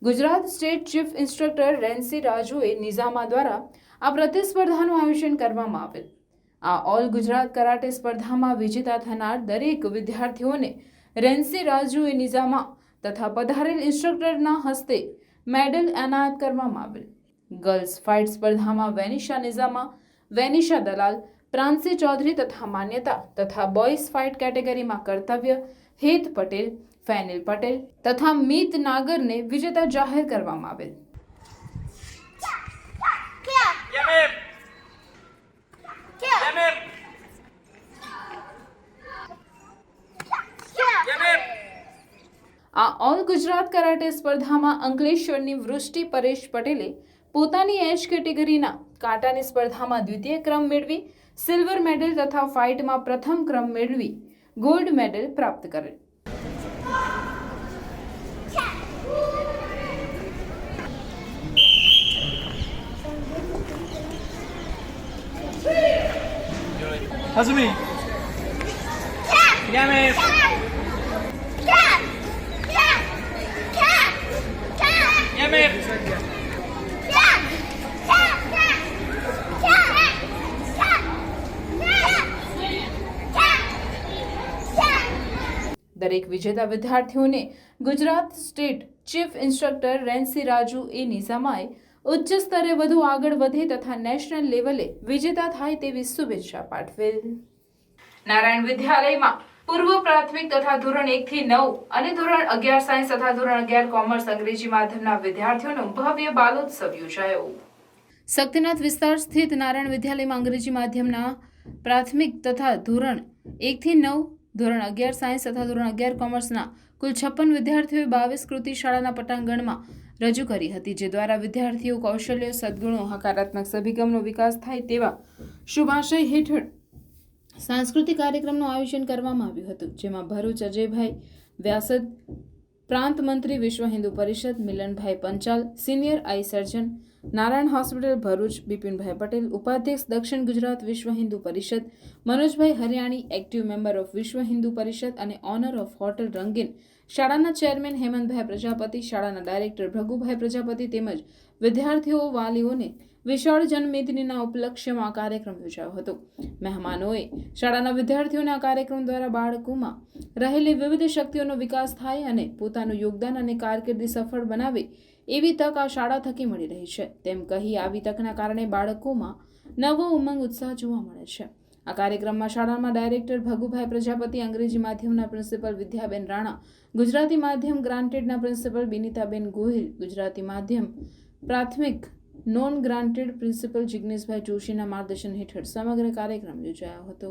ગુજરાત સ્ટેટ ચીફ ઇન્સ્ટ્રક્ટર રેન્સી રાજુએ નિઝામા દ્વારા આ પ્રતિસ્પર્ધાનું આયોજન કરવામાં આવેલ. આ ઓલ ગુજરાત કરાટે સ્પર્ધામાં વિજેતા થનાર દરેક વિદ્યાર્થીઓને રેન્સી રાજુએ નિઝામા તથા પધારેલ ઇન્સ્ટ્રક્ટરના હસ્તે મેડલ એનાયત કરવામાં આવેલ. ગર્લ્સ ફાઇટ સ્પર્ધામાં વેનિશા નિઝામા, વેનિશા દલાલ, પ્રાંસી ચૌધરી તથા માન્યતા તથા બોયઝ ફાઇટ કેટેગરીમાં કર્તવ્ય, હેત પટેલ, ફેનિલ પટેલ તથા મીત નાગરને વિજેતા જાહેર કરવામાં આવેલ. આ ઓલ ગુજરાત કરાટે સ્પર્ધામાં અંકલેશ્વરની વૃષ્ટિ પરેશ પટેલે પોતાની એજ કેટેગરીના કાંટાની સ્પર્ધામાં દ્વિતીય ક્રમ મેળવી સિલ્વર મેડલ તથા ફાઇટમાં પ્રથમ ક્રમ મેળવી ગોલ્ડ મેડલ પ્રાપ્ત કરેલ. Hasumi. દરેક વિજેતા વિદ્યાર્થીઓને Gujarat state chief instructor Renshi Raju A નિઝામાએ ઉચ્ચ સ્તરે વધુ આગળ વધે તથા નેશનલ લેવલે વિજેતા થાય તેવી શુભેચ્છા પાઠવેલ. નારાયણ વિદ્યાલયમાં પૂર્વ પ્રાથમિક તથા ધોરણ 1 થી 9 અને ધોરણ 11 સાયન્સ તથા ધોરણ 11 કોમર્સ અંગ્રેજી માધ્યમના વિદ્યાર્થીઓનો ભવ્ય બાલોત્સવ યોજાયો. શક્તિનાથ વિસ્તાર સ્થિત નારાયણ વિદ્યાલયમાં અંગ્રેજી માધ્યમના પ્રાથમિક તથા ધોરણ 1 થી 9, ધોરણ 11 સાયન્સ તથા ધોરણ 11 કોમર્સના કુલ 56 વિદ્યાર્થીઓએ 22 કૃતિ શાળાના પટાંગણમાં રજૂ કરી હતી, જે દ્વારા વિદ્યાર્થીઓ કૌશલ્ય, સદ્ગુણો, હકારાત્મક અભિગમનો વિકાસ થાય તેવા શુભાશય હેઠળ સાંસ્કૃતિક કાર્યક્રમનું આયોજન કરવામાં આવ્યું હતું, જેમાં ભરૂચ અજયભાઈ વ્યાસદ, પ્રાંત મંત્રી વિશ્વ હિન્દુ પરિષદ મિલનભાઈ પંચાલ, સિનિયર આઈ સર્જન નારાયણ હોસ્પિટલ ભરૂચ બિપિનભાઈ પટેલ, ઉપાધ્યક્ષ દક્ષિણ ગુજરાત વિશ્વ હિન્દુ પરિષદ મનોજભાઈ હરિયાણી, એક્ટિવ મેમ્બર ઓફ વિશ્વ હિન્દુ પરિષદ અને ઓનર ઓફ હોટલ રંગીન, શાળાના ચેરમેન હેમંતભાઈ પ્રજાપતિ, શાળાના ડાયરેક્ટર ભગુભાઈ પ્રજાપતિ તેમજ વિદ્યાર્થીઓ, વાલીઓને વિશાળ જન્મદિનના ઉપલક્ષ્યમાં કાર્યક્રમ યોજાયો હતો. મહેમાનોએ શાળાના વિદ્યાર્થીઓને આ કાર્યક્રમ દ્વારા બાળકોમાં રહેલી વિવિધ શક્તિઓનો વિકાસ થાય અને પોતાનું યોગદાન અને કારકિર્દી સફળ બનાવે એવી તક આ શાળા થકી મળી રહી છે તેમ કહી આવી તકના કારણે બાળકોમાં નવો ઉમંગ, ઉત્સાહ જોવા મળે છે. આ કાર્યક્રમમાં શાળામાં ડાયરેક્ટર ભગુભાઈ પ્રજાપતિ, અંગ્રેજી માધ્યમના પ્રિન્સિપલ વિદ્યાબેન રાણા, ગુજરાતી માધ્યમ ગ્રાન્ટેડના પ્રિન્સિપલ બિનિતાબેન ગોહિલ, ગુજરાતી માધ્યમ પ્રાથમિક નોન ગ્રાન્ટેડ પ્રિન્સિપલ જિગ્નેશભાઈ જોશીના માર્ગદર્શન હેઠળ સમગ્ર કાર્યક્રમ યોજાયો હતો.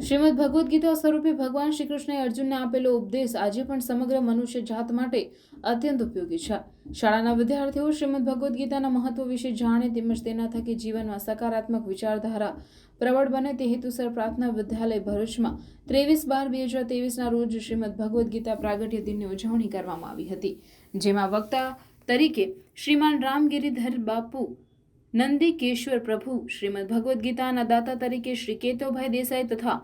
શ્રીમદ ભગવદ્ ગીતા સ્વરૂપે ભગવાન શ્રી કૃષ્ણએ અર્જુનને આપેલો ઉપદેશ આજે પણ સમગ્ર મનુષ્ય જાત માટે અત્યંત ઉપયોગી છે. શાળાના વિદ્યાર્થીઓ શ્રીમદ ભગવદ્ ગીતાના મહત્વ વિશે જાણે તેમજ તેના થકી જીવનમાં સકારાત્મક વિચારધારા પ્રબળ બને તે હેતુસર પ્રાર્થના વિદ્યાલય ભરૂચમાં 23/12/2023ના રોજ શ્રીમદ ભગવદ્ ગીતા પ્રાગટ્ય દિનની ઉજવણી કરવામાં આવી હતી, જેમાં વક્તા તરીકે શ્રીમાન રામગિરીધર બાપુ નંદીકેશ્વર પ્રભુ, શ્રીમદ ભગવદ્ ગીતાના દાતા તરીકે શ્રી કેતવભાઈ દેસાઈ તથા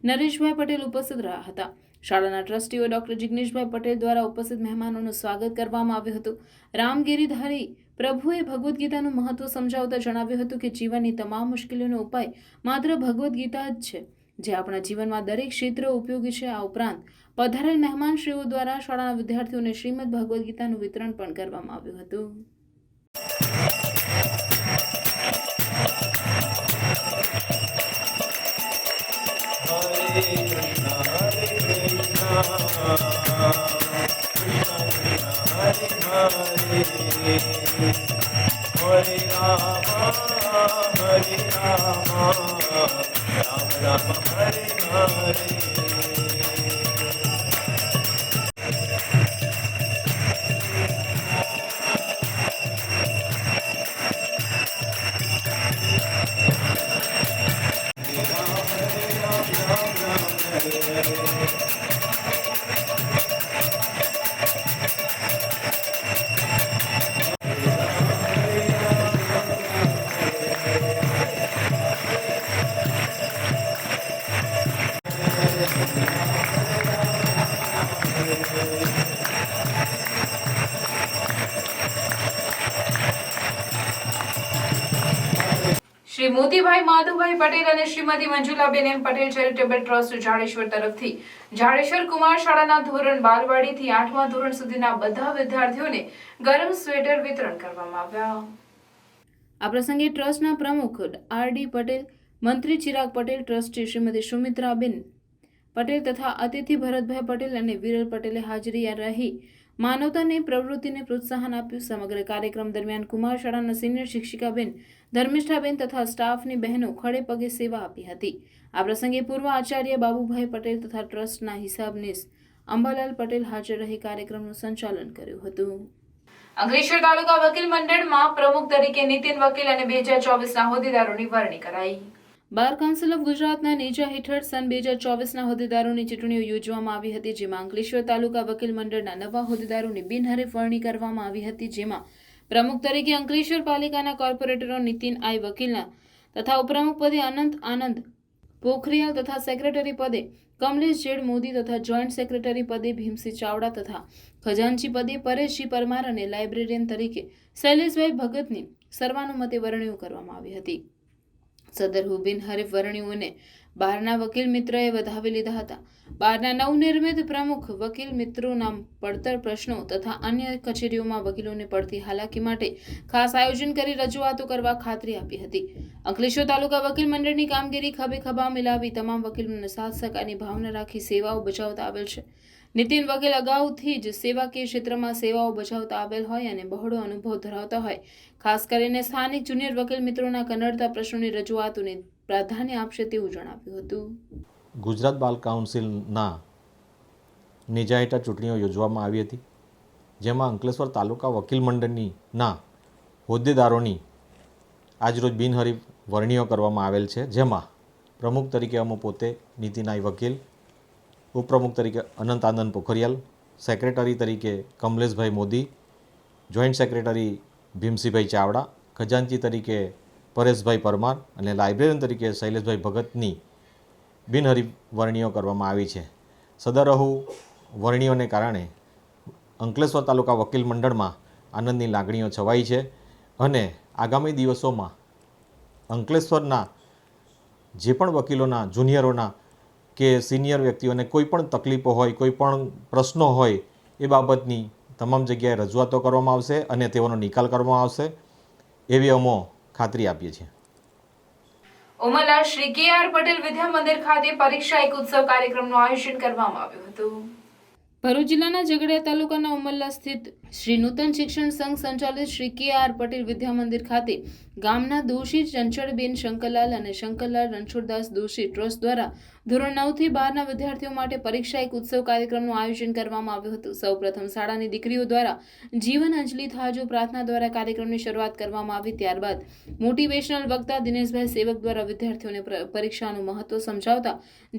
નરેશભાઈ પટેલ ઉપસ્થિત રહ્યા હતા. શાળાના ટ્રસ્ટીઓ ડોક્ટર જિગ્નેશભાઈ પટેલ દ્વારા ઉપસ્થિત મહેમાનોનું સ્વાગત કરવામાં આવ્યું હતું. રામગિરીધારી પ્રભુએ ભગવદ્ ગીતાનું મહત્વ સમજાવતા જણાવ્યું હતું કે જીવનની તમામ મુશ્કેલીઓનો ઉપાય માત્ર ભગવદ્ ગીતા જ છે, જે આપણા જીવનમાં દરેક ક્ષેત્ર ઉપયોગી છે. આ ઉપરાંત પધારેલ મહેમાનશ્રીઓ દ્વારા શાળાના વિદ્યાર્થીઓને શ્રીમદ ભગવદ્ ગીતાનું વિતરણ પણ કરવામાં આવ્યું હતું. Hare Rama, Hare Rama, Rama Rama, Hare Hare. Shri Motibhai Madhubhai Patel અને શ્રીમતી મંજુલાબેન એમ પટેલ ચેરિટેબલ ટ્રસ્ટ જાડેશ્વર તરફથી જાડેશ્વર કુમાર શાળાના ધોરણ બાલવાડીથી 8મા ધોરણ સુધીના બધા વિદ્યાર્થીઓને ગરમ સ્વેટર વિતરણ કરવામાં આવ્યા. આ પ્રસંગે ટ્રસ્ટના પ્રમુખ આર.ડી. પટેલ, મંત્રી ચિરાગ પટેલ, ટ્રસ્ટી શ્રીમતી સુમિત્રાબેન પટેલ તથા અતિથિ ભરતભાઈ પટેલ અને વિરલ પટેલે હાજરી રહી માનવતાની પ્રવૃત્તિને પ્રોત્સાહન આપ્યું. સમગ્ર કાર્યક્રમ દરમિયાન કુમાર શાળાના સિનિયર શિક્ષિકાબેન ધર્મિષ્ઠાબેન તથા સ્ટાફની બહેનો ખડે પગે સેવા આપી હતી. આ પ્રસંગે પૂર્વ આચાર્ય બાબુભાઈ પટેલ તથા ટ્રસ્ટના હિસાબનીશ અંબાલાલ પટેલ હાજર રહી કાર્યક્રમનું સંચાલન કર્યું હતું. અંકલેશ્વર તાલુકા વકીલ મંડળમાં પ્રમુખ તરીકે નીતિન વકીલ અને 2024ના હોદ્દેદારોની વરણી કરાઈ. બાર કાઉન્સિલ ઓફ ગુજરાતના નેજા હેઠળ સન 2024ના હોદ્દેદારોની ચૂંટણીઓ યોજવામાં આવી હતી, જેમાં અંકલેશ્વર તાલુકા વકીલ મંડળના નવા હોદ્દેદારોની બિનહરીફ વરણી કરવામાં આવી હતી, જેમાં પ્રમુખ તરીકે અંકલેશ્વર પાલિકાના કોર્પોરેટરો નીતિન આઈ વકીલના તથા ઉપપ્રમુખ પદે અનંત આનંદ પોખરિયાલ તથા સેક્રેટરી પદે કમલેશ જેડ મોદી તથા જોઈન્ટ સેક્રેટરી પદે ભીમસિંહ ચાવડા તથા ખજાનચી પદે પરેશજી પરમાર અને લાઇબ્રેરિયન તરીકે શૈલેષભાઈ ભગતની સર્વાનુમતે વરણીઓ કરવામાં આવી હતી. સદર બિનહરીફ વરણીઓને બહારના વકીલ મિત્રએ વધાવી લીધા હતા. બહારના નવનિર્મિત પ્રમુખ વકીલ મિત્રોના પડતર પ્રશ્નો તથા અન્ય કચેરીઓમાં વકીલોને પડતી હાલાકી માટે ખાસ આયોજન કરી રજૂઆતો કરવા ખાતરી આપી હતી. અંકલેશ્વર તાલુકા વકીલ મંડળની કામગીરી ખભે ખભા મિલાવી તમામ વકીલોને સાથ સહકારની ભાવના રાખી સેવાઓ બજાવતા આવેલ છે. નીતિન વકીલ અગાઉથી જ સેવાકીય ક્ષેત્રમાં સેવાઓ બજાવતા આવેલ હોય અને બહોળો અનુભવ ધરાવતા હોય. ખાસ કરીને સ્થાનિક જુનિયર વકીલ મિત્રોના કનડતા પ્રશ્નોની રજૂઆતોને પ્રાધાન્ય આપશે તેવું જણાવ્યું હતું. ગુજરાત બાલ કાઉન્સિલના નેજા હેઠળ ચૂંટણીઓ યોજવામાં આવી હતી, જેમાં અંકલેશ્વર તાલુકા વકીલ મંડળની હોદ્દેદારોની આજરોજ બિનહરીફ વરણીઓ કરવામાં આવેલ છે, જેમાં પ્રમુખ તરીકે અમે પોતે નીતિનાઈ વકીલ, ઉપપ્રમુખ તરીકે અનંત આનંદ પોખરિયાલ, સેક્રેટરી તરીકે કમલેશભાઈ મોદી, જોઈન્ટ સેક્રેટરી ભીમસિંહભાઈ ચાવડા, ખજાનચી તરીકે પરેશભાઈ પરમાર અને લાઇબ્રેરિયન તરીકે શૈલેષભાઈ ભગતની બિનહરીફ વરણીઓ કરવામાં આવી છે. સદરહુ વરણીઓને કારણે અંકલેશ્વર તાલુકા વકીલ મંડળમાં આનંદની લાગણીઓ છવાઈ છે અને આગામી દિવસોમાં અંકલેશ્વરના જે પણ વકીલોના જુનિયરોના કે સિનિયર વ્યક્તિઓને કોઈ પણ તકલીફો હોય, કોઈ પણ પ્રશ્નો હોય, એ બાબતની તમામ જગ્યાએ રજૂઆતો કરવામાં આવશે અને તેઓનો નિકાલ કરવામાં આવશે એવી અમે ખાતરી આપીએ છીએ. ઉમરલા શ્રી કે.આર. પટેલ વિદ્યા મંદિર ખાતે પરીક્ષા એક ઉત્સવ કાર્યક્રમનું આયોજન કરવામાં આવ્યું હતું. ભરૂચ જિલ્લાના ઝઘડિયા તાલુકાના ઉમરલા સ્થિત શ્રી નૂતન શિક્ષણ સંઘ સંચાલિત શ્રી કે.આર. પટેલ વિદ્યા મંદિર ખાતે ગામના દોશી ચંચળબેન શંકરલાલ અને શંકરલાલ રણછોડદાસ દોશી ટ્રસ્ટ દ્વારા ધોરણ 9 થી 12ના વિદ્યાર્થીઓ માટે પરીક્ષા એક ઉત્સવ કાર્યક્રમનું આયોજન કરવામાં આવ્યું હતું. સૌપ્રથમ શાળાની દીકરીઓ દ્વારા જીવન અંજલિ થાજો પ્રાર્થના દ્વારા કાર્યક્રમની શરૂઆત કરવામાં આવી. ત્યારબાદ મોટિવેશનલ વક્તા દિનેશભાઈ સેવક દ્વારા વિદ્યાર્થીઓને પરીક્ષાનું મહત્વ સમજાવતા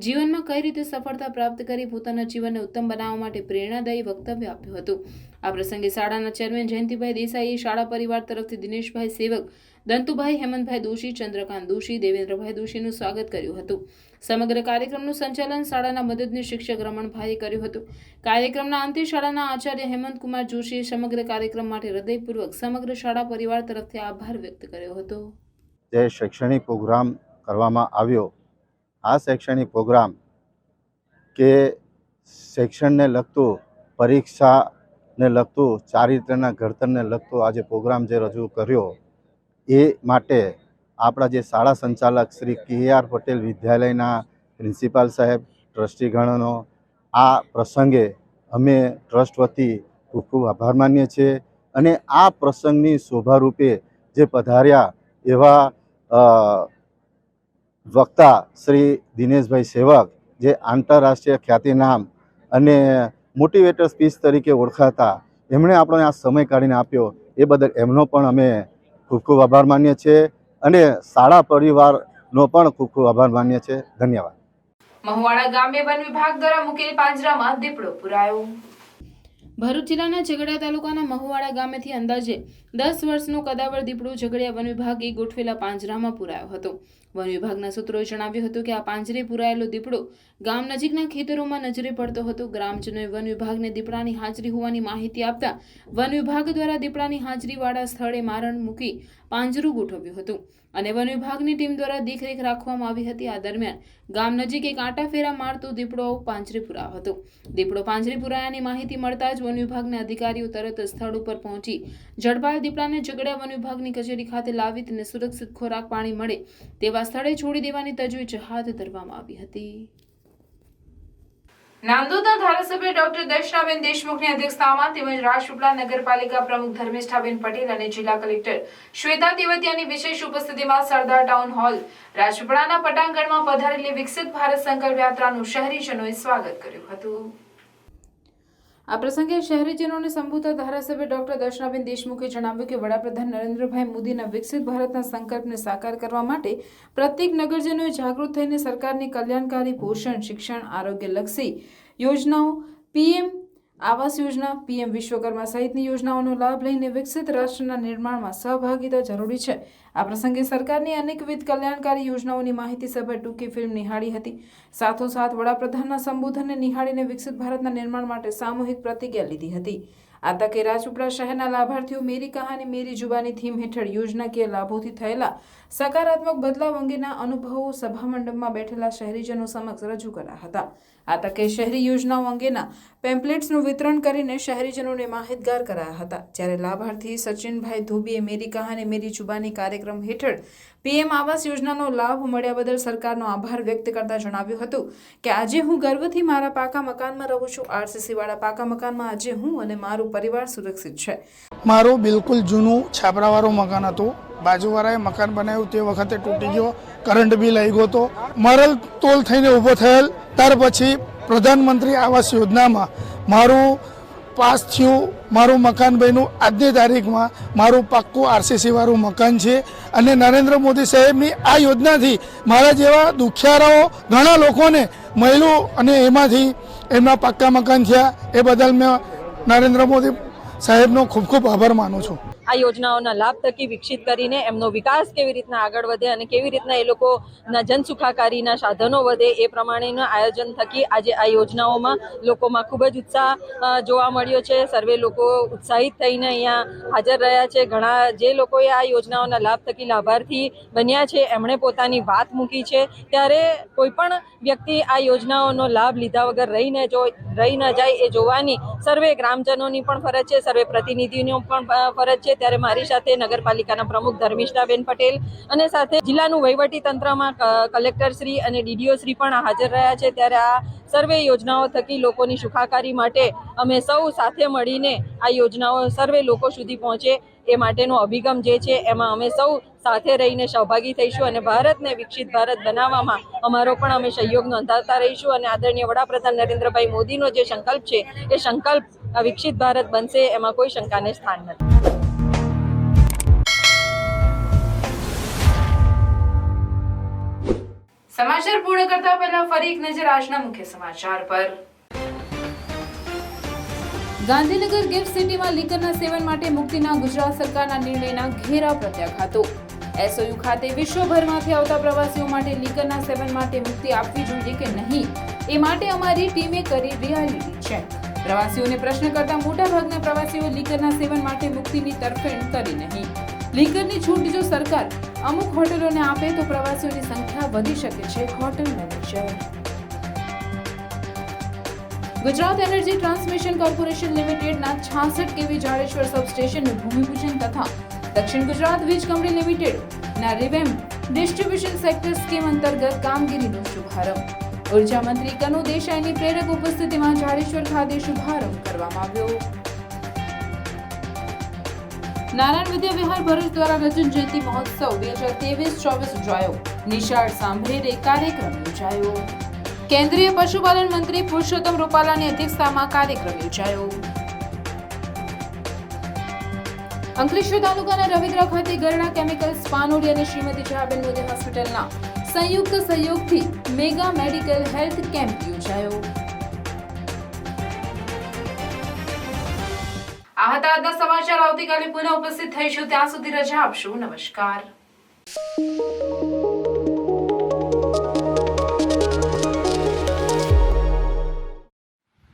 જીવનમાં કઈ રીતે સફળતા પ્રાપ્ત કરી પોતાના જીવનને ઉત્તમ બનાવવા માટે પ્રેરણાદાયી વક્તવ્ય આપ્યું હતું. આ પ્રસંગે શાળાના ચેરમેન જયંતિભાઈ દેસાઈએ શાળા પરિવાર તરફથી દિનેશભાઈ સેવક, દંતુભાઈ હેમંતભાઈ દોશી, ચંદ્રકાંત દોશી, દેવેન્દ્રભાઈ દોશીનું સ્વાગત કર્યું હતું. સમગ્ર કાર્યક્રમનું સંચાલન શાળાના મદદનીશ શિક્ષક રમણભાઈએ કર્યું હતું. કાર્યક્રમના અંતે શાળાના આચાર્ય હેમંતકુમાર જોશીએ સમગ્ર કાર્યક્રમ માટે હૃદયપૂર્વક સમગ્ર શાળા પરિવાર તરફથી આભાર વ્યક્ત કર્યો હતો. જે શૈક્ષણિક પ્રોગ્રામ કરવામાં આવ્યો, આ શૈક્ષણિક પ્રોગ્રામ કે શિક્ષણને લગતું, પરીક્ષાને લગતું, ચારિત્ર્યના ઘડતરને લગતું આજે પ્રોગ્રામ જે રજૂ કર્યો એ માટે આપણા જે શાળા સંચાલક શ્રી કે.આર. પટેલ વિદ્યાલયના પ્રિન્સિપાલ સાહેબ, ટ્રસ્ટીગણનો આ પ્રસંગે અમે ટ્રસ્ટ વતી ખૂબ ખૂબ આભાર માનીએ છીએ. અને આ પ્રસંગની શોભારૂપે જે પધાર્યા એવા વક્તા શ્રી દિનેશભાઈ સેવક, જે આંતરરાષ્ટ્રીય ખ્યાતિનામ અને મોટિવેટર સ્પીચ તરીકે ઓળખાતા, એમણે આપણને આ સમય કાઢીને આપ્યો એ બદલ એમનો પણ અમે ખૂબ ખૂબ આભાર માનીએ છીએ અને શાળા પરિવારનો પણ ખૂબ ખૂબ આભાર માનીએ છીએ. ધન્યવાદ. મહુવાડા ગામે વન વિભાગ દ્વારા મુકેલ પાંજરામાં દીપડો પુરાયો. ભરૂચ જિલ્લાના ઝઘડિયા તાલુકાના મહુવાડા ગામેથી અંદાજે 10 વર્ષનો કદાવર દીપડો ઝઘડિયા વન વિભાગે ગોઠવેલા પાંજરામાં પુરાયો હતો. વન વિભાગના સૂત્રોએ જણાવ્યું હતું કે આ પાંજરે પુરાયેલો દીપડો ગામ નજીકના ખેતરોમાં નજરે પડતો હતો. ગ્રામજનોએ વન વિભાગને દીપડાની હાજરી હોવાની માહિતી આપતા વન વિભાગ દ્વારા દીપડાની હાજરીવાળા સ્થળે મારણ મૂકી પાંજરું ગોઠવ્યું હતું. અને વન વિભાગની ટીમ દ્વારા દેખરેખ રાખવામાં આવી હતી. આ દરમિયાન ગામ નજીક એક આંટાફેરા મારતો દીપડો પાંજરે પુરાયો હતો. દીપડો પાંજરે પુરાયાની માહિતી મળતા જ વન વિભાગના અધિકારીઓ તરત સ્થળ ઉપર પહોંચી ઝડપાયેલ દીપડાને ઝઘડિયા વન વિભાગની કચેરી ખાતે લાવી તેને સુરક્ષિત ખોરાક પાણી મળે તેવા સ્થળે છોડી દેવાની તજવીજ હાથ ધરવામાં આવી હતી. નાંદોદના ધારાસભ્ય ડોક્ટર દર્શનાબેન દેશમુખની અધ્યક્ષતામાં તેમજ રાજપીપળા નગરપાલિકા પ્રમુખ ધર્મિષ્ઠાબેન પટેલ અને જિલ્લા કલેક્ટર શ્વેતા તેવતિયાની વિશેષ ઉપસ્થિતિમાં સરદાર ટાઉન હોલ રાજપીપળાના પટાંગણમાં પધારેલી વિકસિત ભારત સંકલ્પ યાત્રાનું શહેરીજનોએ સ્વાગત કર્યું હતું. આ પ્રસંગે શહેરીજનોને સંબોધતા ધારાસભ્ય ડોક્ટર દર્શનાબેન દેશમુખે જણાવ્યું કે વડાપ્રધાન નરેન્દ્રભાઈ મોદીના વિકસિત ભારતના સંકલ્પને સાકાર કરવા માટે પ્રત્યેક નગરજનોએ જાગૃત થઈને સરકારની કલ્યાણકારી પોષણ, શિક્ષણ, આરોગ્યલક્ષી યોજનાઓ, પીએમ આવાસ યોજના, પીએમ વિશ્વકર્મા સહિતની યોજનાઓનો લાભ લઈને વિકસિત રાષ્ટ્રના નિર્માણમાં સહભાગિતા જરૂરી છે. આ પ્રસંગે સરકારની અનેકવિધ કલ્યાણકારી યોજનાઓની માહિતી સભર ટૂંકી ફિલ્મ નિહાળી હતી. સાથોસાથ વડાપ્રધાનના સંબોધનને નિહાળીને વિકસિત ભારતના નિર્માણ માટે સામૂહિક પ્રતિજ્ઞા લીધી હતી. આ તકે રાજપીપળા શહેરના લાભાર્થીઓ મેરી કહાની મેરી જુબાની થીમ હેઠળ યોજનાકીય લાભોથી થયેલા સકારાત્મક બદલાવ અંગેના અનુભવો સભામંડપમાં બેઠેલા શહેરીજનો સમક્ષ રજૂ કર્યા હતા. આ તકે શહેરી યોજનાઓ અંગેના પેમ્પલેટ્સનું વિતરણ કરીને શહેરીજનોને માહિતગાર કરાયા હતા. જ્યારે લાભાર્થી સચિનભાઈ ધોબીએ મેરી કહાની મેરી જુબાની કાર્યક્રમ હેઠળ પીએમ આવાસ યોજનાનો લાભ મળ્યા બદલ સરકારનો આભાર વ્યક્ત કરતા જણાવ્યું હતું કે આજે હું ગર્વથી મારા પાકા મકાનમાં રહું છું. આરસીસી વાળા પાકા મકાનમાં આજે હું અને મારું પરિવાર સુરક્ષિત છે. મારું બિલકુલ જૂનું છાપરાવાળું મકાન હતું. બાજુવાળાએ મકાન બનાવ્યું તે વખતે તૂટી ગયો, કરંટ બી લઈ ગયો હતો. મરલ તોલ થઈને ઊભો થયેલ. ત્યાર પછી પ્રધાનમંત્રી આવાસ યોજનામાં મારું પાસ થયું, મારું મકાન બન્યું. આજની તારીખમાં મારું પાક્કું આરસીસી વાળું મકાન છે. અને નરેન્દ્ર મોદી સાહેબની આ યોજનાથી મારા જેવા દુખિયારાઓ ઘણા લોકોને મળ્યું અને એમાંથી એમના પાક્કા મકાન થયા. એ બદલ મેં નરેન્દ્ર મોદી સાહેબનો ખૂબ ખૂબ આભાર માનું છું. આ યોજનાઓના લાભ થકી વિકસિત કરીને એમનો વિકાસ કેવી રીતના આગળ વધે અને કેવી રીતના એ લોકોના જનસુખાકારીના સાધનો વધે એ પ્રમાણેના આયોજન થકી આજે આ યોજનાઓમાં લોકોમાં ખૂબ જ ઉત્સાહ જોવા મળ્યો છે. સર્વે લોકો ઉત્સાહિત થઈને અહીંયા હાજર રહ્યા છે. ઘણા જે લોકોએ આ યોજનાઓના લાભ થકી લાભાર્થી બન્યા છે એમણે પોતાની વાત મૂકી છે. ત્યારે કોઈ પણ વ્યક્તિ આ યોજનાઓનો લાભ લીધા વગર રહી ન જાય એ જોવાની સર્વે ગ્રામજનોની પણ ફરજ છે, સર્વે પ્રતિનિધિઓની પણ ફરજ છે. ત્યારે મારી સાથે નગરપાલિકાના પ્રમુખ ધર્મિષ્ઠાબેન પટેલ અને સાથે જિલ્લાનું વહીવટી તંત્રમાં કલેક્ટર શ્રી અને ડીડીઓ શ્રી પણ હાજર રહ્યા છે. ત્યારે આ સર્વે યોજનાઓ થકી લોકોની સુખાકારી માટે અમે સૌ સાથે મળીને આ યોજનાઓ સર્વે લોકો સુધી પહોંચે એ માટેનો અભિગમ જે છે એમાં અમે સૌ સાથે રહીને સહભાગી થઈશું અને ભારતને વિકસિત ભારત બનાવવામાં અમારો પણ અમે સહયોગ નોંધાવતા રહીશું. અને આદરણીય વડાપ્રધાન નરેન્દ્રભાઈ મોદીનો જે સંકલ્પ છે એ સંકલ્પ વિકસિત ભારત બનશે એમાં કોઈ શંકાને સ્થાન નથી. સમાચાર પૂર્ણ કરતા પહેલા ફરી એક નજર આજના મુખ્ય સમાચાર પર. ગાંધીનગર ગિફ્ટ સિટીમાં લીકરના સેવન માટે મુક્તિના ગુજરાત સરકારના નિર્ણયના ઘેરા પ્રત્યાઘાતો. એસઓયુ ખાતે વિશ્વભરમાંથી આવતા પ્રવાસીઓ માટે લીકરના સેવન માટે મુક્તિ આપવી જોઈએ કે નહીં એ માટે અમારી ટીમે કરી રિયાલિટી ચેક. પ્રવાસીઓને પ્રશ્ન કરતા મોટાભાગના પ્રવાસીઓ લીકરના સેવન માટે મુક્તિની તરફેણ કરી નહીં. લીકરની છૂટ જો સરકાર અમુક હોટલોને આપે તો પ્રવાસીઓની સંખ્યા વધી શકે છે. Hotel manager. Gujarat energy transmission corporation લિમિટેડના 66 કેવી જાડેશ્વર સબસ્ટેશનનું ભૂમિપૂજન તથા દક્ષિણ ગુજરાત વીજ કંપની લિમિટેડના રિવેમ્પ ડિસ્ટ્રીબ્યુશન સેક્ટર સ્કીમ અંતર્ગત કામગીરીનો શુભારંભ. ઉર્જા મંત્રી કનુ દેસાઈની પ્રેરક ઉપસ્થિતિમાં જાડેશ્વર ખાતે શુભારંભ કરવામાં આવ્યો. નારાયણ વિદ્યા વિહાર ભરૂચ દ્વારા રજત જયંતિ મહોત્સવ 2023-24 ઉજવાયો. નિશાળ સાંભળેરે કાર્યક્રમ યોજાયો. કેન્દ્રીય પશુપાલન મંત્રી પુરુષોત્તમ રૂપાલાની અધ્યક્ષતામાં કાર્યક્રમ યોજાયો. અંકલેશ્વર તાલુકાના રવિદ્રા ખાતે ગરડા કેમિકલ્સ, પાનોલી અને શ્રીમતી જયાબેન મોદી હોસ્પિટલના સંયુક્ત સહયોગથી મેગા મેડિકલ હેલ્થ કેમ્પ યોજાયો. આ હતા આજના સમાચાર. આવતીકાલે પુનઃ ઉપસ્થિત થઈશું. ત્યાં સુધી રજા આપશો. નમસ્કાર.